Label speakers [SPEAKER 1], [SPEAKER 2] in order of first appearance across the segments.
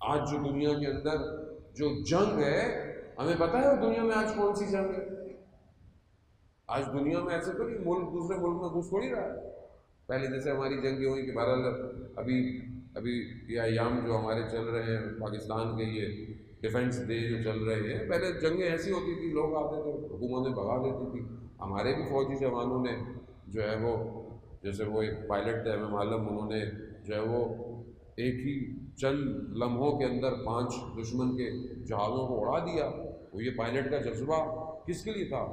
[SPEAKER 1] آج جو دنیا کے اندر جو جنگ ہے، ہمیں پتہ ہے دنیا میں آج کون سی جنگ ہے؟ آج دنیا میں ایسے تو نہیں ملک دوسرے ملک میں گھس تھوڑی رہا ہے۔ پہلے جیسے ہماری جنگیں ہوئی کہ بہرحال ابھی یہ ایام جو ہمارے چل رہے ہیں پاکستان کے یہ ڈیفنس ڈے جو چل رہے ہیں، پہلے جنگیں ایسی ہوتی تھی، لوگ آتے تھے، حکومتیں بھگا دیتی تھی۔ ہمارے بھی فوجی جوانوں نے جو ہے وہ، جیسے وہ ایک پائلٹ تھے ہمیں معلوم، انہوں نے جو ہے وہ ایک ہی چند لمحوں کے اندر 5 دشمن کے جہازوں کو اڑا دیا۔ وہ یہ پائلٹ کا جذبہ کس کے لیے تھا؟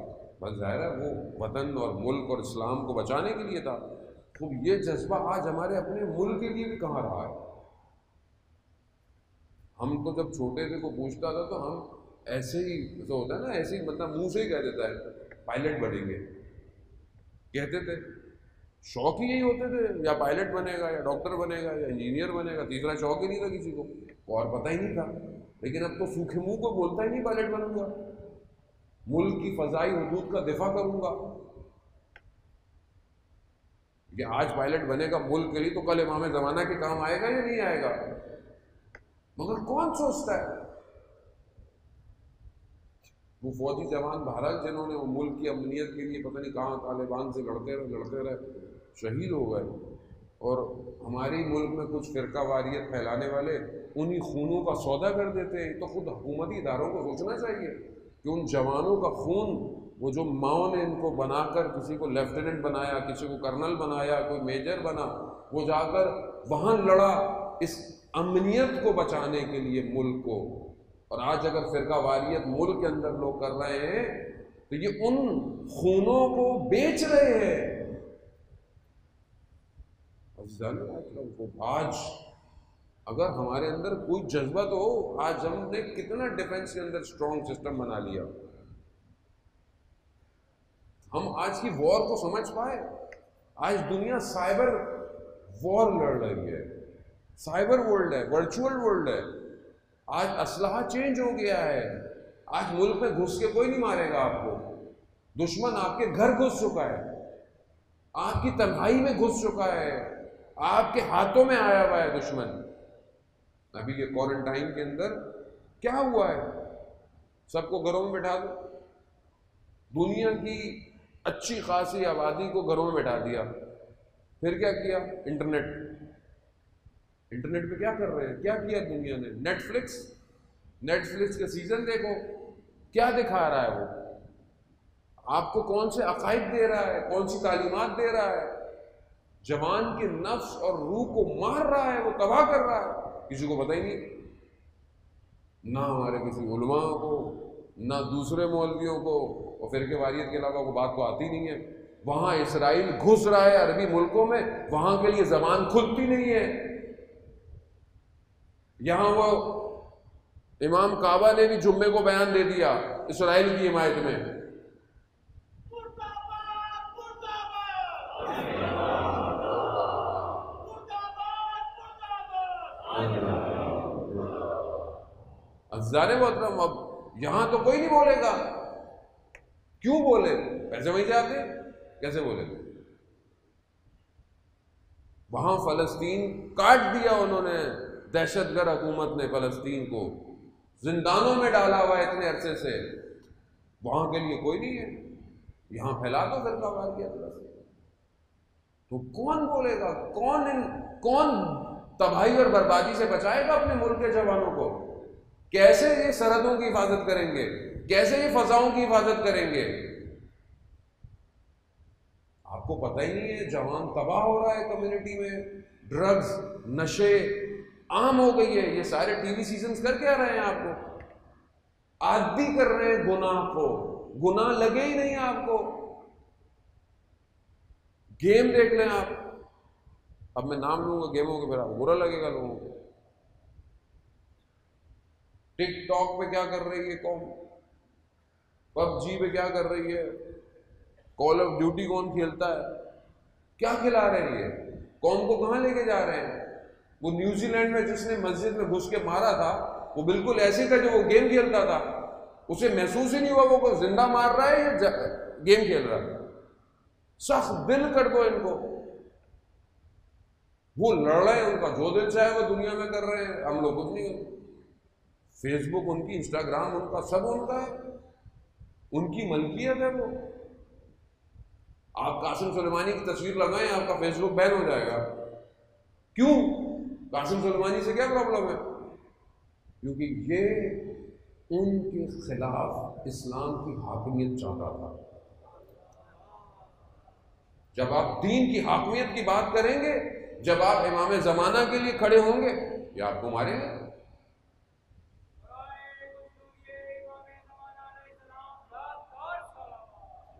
[SPEAKER 1] بس ظاہر ہے وہ وطن اور ملک اور اسلام کو بچانے کے لیے تھا۔ خوب یہ جذبہ آج ہمارے اپنے ملک کے لیے بھی کہاں رہا ہے؟ ہم تو جب چھوٹے تھے کو پوچھتا تھا تو ہم ایسے ہی جو ہوتا ہے نا، ایسے ہی مطلب منہ سے ہی کہہ دیتا ہے پائلٹ بنیں گے، کہتے تھے، شوق ہی یہی ہوتے تھے، یا پائلٹ بنے گا یا ڈاکٹر بنے گا یا انجینئر بنے گا، تیسرا شوق ہی نہیں تھا کسی کو، اور پتہ ہی نہیں تھا۔ لیکن اب تو سوکھے منہ کو بولتا ہی نہیں پائلٹ بنوں گا، ملک کی فضائی حدود کا دفاع کروں گا۔ کہ آج پائلٹ بنے گا ملک کے لیے تو کل امام زمانہ کے کام آئے گا یا نہیں آئے گا؟ مگر کون سوچتا ہے؟ وہ فوجی جوان بہرحال جنہوں نے وہ ملک کی امنیت کے لیے پتہ نہیں کہاں طالبان سے لڑتے رہے شہید ہو گئے، اور ہماری ملک میں کچھ فرقہ واریت پھیلانے والے انہی خونوں کا سودا کر دیتے ہیں۔ تو خود حکومتی اداروں کو سوچنا چاہیے کہ ان جوانوں کا خون، وہ جو ماؤں نے ان کو بنا کر کسی کو لیفٹیننٹ بنایا، کسی کو کرنل بنایا، کوئی میجر بنا، وہ جا کر وہاں لڑا اس امنیت کو بچانے کے لیے ملک کو، اور آج اگر فرقہ واریت ملک کے اندر لوگ کر رہے ہیں تو یہ ان خونوں کو بیچ رہے ہیں۔ آج اگر ہمارے اندر کوئی جذبہ تو ہو، آج ہم نے کتنا ڈیفنس کے اندر اسٹرانگ سسٹم بنا لیا، ہم آج کی وار کو سمجھ پائے۔ آج دنیا سائبر وار لڑ رہی ہے، سائبر ورلڈ ہے، ورچوئل ورلڈ ہے۔ آج اسلحہ چینج ہو گیا ہے، آج ملک میں گھس کے کوئی نہیں مارے گا آپ کو، دشمن آپ کے گھر گھس چکا ہے، آپ کی تنہائی میں گھس چکا ہے، آپ کے ہاتھوں میں آیا ہوا ہے دشمن۔ ابھی یہ کوارنٹائن کے اندر کیا ہوا ہے؟ سب کو گھروں میں بٹھا دو، دنیا کی اچھی خاصی آبادی کو گھروں میں بٹھا دیا، پھر کیا کیا؟ انٹرنیٹ پہ کیا کر رہے ہیں؟ کیا کیا دنیا نے؟ نیٹ فلکس کے سیزن دیکھو، کیا دکھا رہا ہے وہ، آپ کو کون سے عقائد دے رہا ہے، کون سی تعلیمات دے رہا ہے، جوان کے نفس اور روح کو مار رہا ہے، وہ تباہ کر رہا ہے، کسی کو پتہ ہی نہیں، نہ ہمارے کسی علماء کو، نہ دوسرے مولویوں کو، اور فرقے واریت کے علاوہ وہ بات تو آتی نہیں ہے۔ وہاں اسرائیل گھس رہا ہے عربی ملکوں میں، وہاں کے لیے زبان کھلتی نہیں ہے۔ یہاں وہ امام کعبہ نے بھی جمعے کو بیان دے دیا اسرائیل کی حمایت میں۔ افزار محترم، اب یہاں تو کوئی نہیں بولے گا، کیوں بولے؟ پیسے وہیں جاتے، کیسے بولے؟ وہاں فلسطین کاٹ دیا انہوں نے، دہشت گرد حکومت نے فلسطین کو زندانوں میں ڈالا ہوا ہے اتنے عرصے سے، وہاں کے لیے کوئی نہیں ہے، یہاں پھیلا دو فرقہ واریت سے، تو کون بولے گا؟ کون تباہی اور بربادی سے بچائے گا اپنے ملک کے جوانوں کو؟ کیسے یہ سرحدوں کی حفاظت کریں گے؟ کیسے یہ فضاؤں کی حفاظت کریں گے؟ آپ کو پتہ ہی نہیں ہے، جوان تباہ ہو رہا ہے کمیونٹی میں، ڈرگز، نشے عام ہو گئی ہے۔ یہ سارے ٹی وی سیزنز کر کے آ رہے ہیں آپ کو، عادی کر رہے ہیں گناہ کو، گناہ لگے ہی نہیں آپ کو۔ گیم دیکھ لیں آپ، اب میں نام لوں گا گیموں کے، پھر آپ برا لگے گا لوگوں کو۔ ٹک ٹاک پہ کیا کر رہی ہے قوم، پب جی پہ کیا کر رہی ہے، کال آف ڈیوٹی کون کھیلتا ہے، کیا کھلا رہی ہے، قوم کو کہاں لے کے جا رہے ہیں؟ وہ نیوزی لینڈ میں جس نے مسجد میں گھس کے مارا تھا، وہ بالکل ایسے تھا جو وہ گیم کھیلتا تھا، اسے محسوس ہی نہیں ہوا وہ زندہ مار رہا ہے یا گیم کھیل رہا ہے۔ سخت دل کر دو ان کو، وہ لڑ رہے ہیں، ان کا جو دل چاہے وہ دنیا میں کر رہے ہیں، ہم لوگ کچھ نہیں۔ فیس بک ان کی، انسٹاگرام ان کا، سب ان کا ہے، ان کی ملکیت ہے وہ۔ آپ قاسم سلیمانی کی تصویر لگائیں، آپ کا فیس بک بین ہو جائے گا۔ کیوں؟ قاسم سلیمانی سے کیا پرابلم ہے؟ کیونکہ یہ ان کے خلاف اسلام کی حاکمیت چاہتا تھا۔ جب آپ دین کی حاکمیت کی بات کریں گے، جب آپ امام زمانہ کے لیے کھڑے ہوں گے، یہ آپ کو ماریں گے۔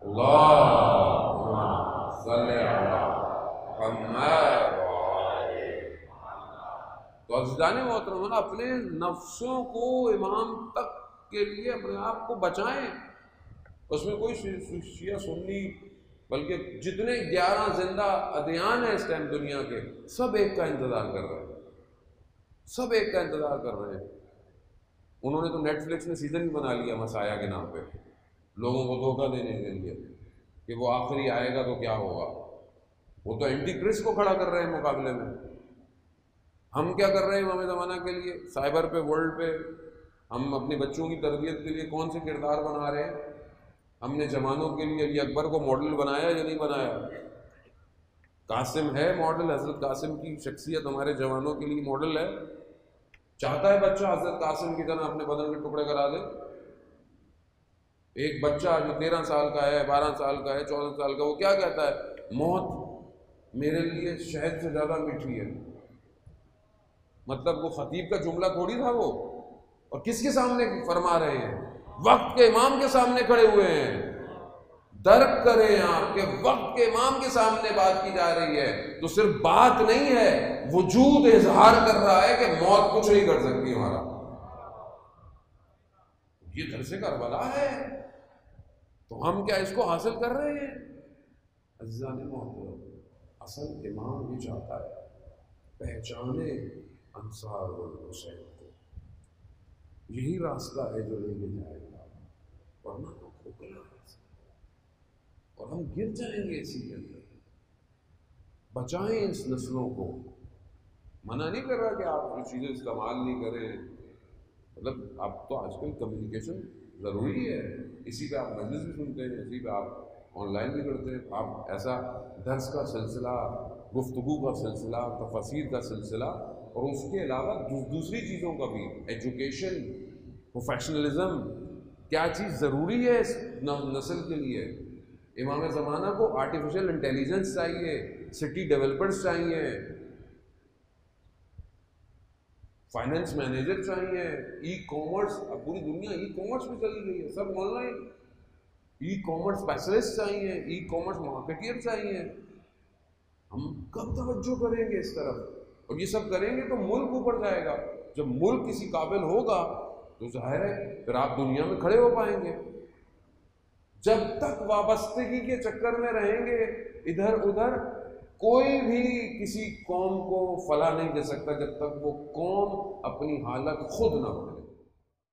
[SPEAKER 1] اللہم صلی علی محمد۔ تو عزیزان محترم، اپنے نفسوں کو امام تک کے لیے اپنے آپ کو بچائیں۔ اس میں کوئی شیعہ سنی، بلکہ جتنے 11 زندہ ادیان ہیں اس ٹائم دنیا کے، سب ایک کا انتظار کر رہے ہیں، سب ایک کا انتظار کر رہے ہیں۔ انہوں نے تو نیٹ فلکس نے سیزن بھی بنا لیا مسایہ کے نام پہ، لوگوں کو دھوکہ دینے کے لیے کہ وہ آخری آئے گا تو کیا ہوگا۔ وہ تو اینٹی کرسٹ کو کھڑا کر رہے ہیں مقابلے میں۔ ہم کیا کر رہے ہیں امام زمانہ کے لیے؟ سائبر پہ، ورلڈ پہ ہم اپنے بچوں کی تربیت کے لیے کون سے کردار بنا رہے ہیں؟ ہم نے زمانوں کے لیے علی اکبر کو ماڈل بنایا یا نہیں بنایا؟ قاسم ہے ماڈل، حضرت قاسم کی شخصیت ہمارے جوانوں کے لیے ماڈل ہے۔ چاہتا ہے بچہ حضرت قاسم کی طرح اپنے بدن کے ٹکڑے کرا دے؟ ایک بچہ جو 13 سال کا ہے، 12 سال کا ہے، 14 سال کا، وہ کیا کہتا ہے؟ موت میرے لیے شہد سے زیادہ میٹھی ہے۔ مطلب وہ خطیب کا جملہ تھوڑی تھا وہ، اور کس کے سامنے فرما رہے ہیں؟ وقت کے امام کے سامنے کھڑے ہوئے ہیں۔ درک کریں آپ کہ وقت کے امام کے سامنے بات کی جا رہی ہے، تو صرف بات نہیں ہے، وجود اظہار کر رہا ہے کہ موت کچھ نہیں کر سکتی ہمارا۔ یہ درس کربلا ہے، تو ہم کیا اس کو حاصل کر رہے ہیں؟ عزیزان محترم، اصل امام یہ چاہتا ہے پہچانے انصار والحسین کو، یہی راستہ ہے جو لے کے جائے گا، ورنہ تو کھوکھلا ہے اور ہم گر جائیں گے اسی کے اندر۔ بچائیں اس نسلوں کو۔ منع نہیں کر رہا کہ آپ یہ چیزیں استعمال نہیں کریں، مطلب آپ تو آج کل کمیونیکیشن ضروری ہے، اسی پہ آپ مجلس بھی سنتے ہیں، اسی پہ آپ آن لائن بھی کرتے ہیں، آپ ایسا درس کا سلسلہ، گفتگو کا سلسلہ، تفاسیر کا سلسلہ، اور اس کے علاوہ دوسری چیزوں کا بھی، ایجوکیشن، پروفیشنلزم، کیا چیز ضروری ہے اس نسل کے لیے۔ امام زمانہ کو آرٹیفیشل انٹیلیجنس چاہیے، سٹی ڈیولپرز چاہیے، فائنینس مینیجر چاہیے، ای کامرس، اب پوری دنیا ای کامرس پہ چلی گئی ہے، سب online, e commerce specialist چاہیے، ای کامرس مارکیٹر چاہیے۔ ہم کب توجہ کریں گے اس طرف؟ اور یہ سب کریں گے تو ملک اوپر جائے گا۔ جب ملک کسی قابل ہوگا تو ظاہر ہے پھر آپ دنیا میں کھڑے ہو پائیں گے۔ جب تک وابستگی کے چکر میں رہیں گے ادھر ادھر، کوئی بھی کسی قوم کو فلاح نہیں دے سکتا جب تک وہ قوم اپنی حالت خود نہ بدلے۔